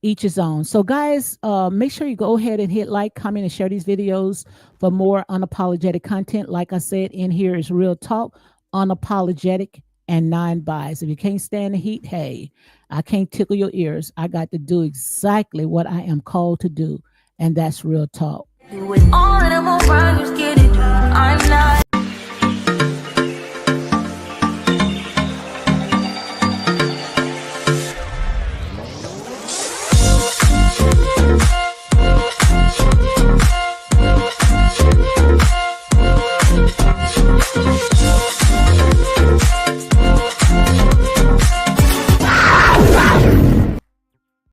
each his own. So guys, make sure you go ahead and hit like, comment, and share these videos for more unapologetic content. Like I said, in here is real talk, unapologetic, and non-biased. If you can't stand the heat, hey, I can't tickle your ears. I got to do exactly what I am called to do, and that's real talk. With all of them around, you scared to do. I'm not.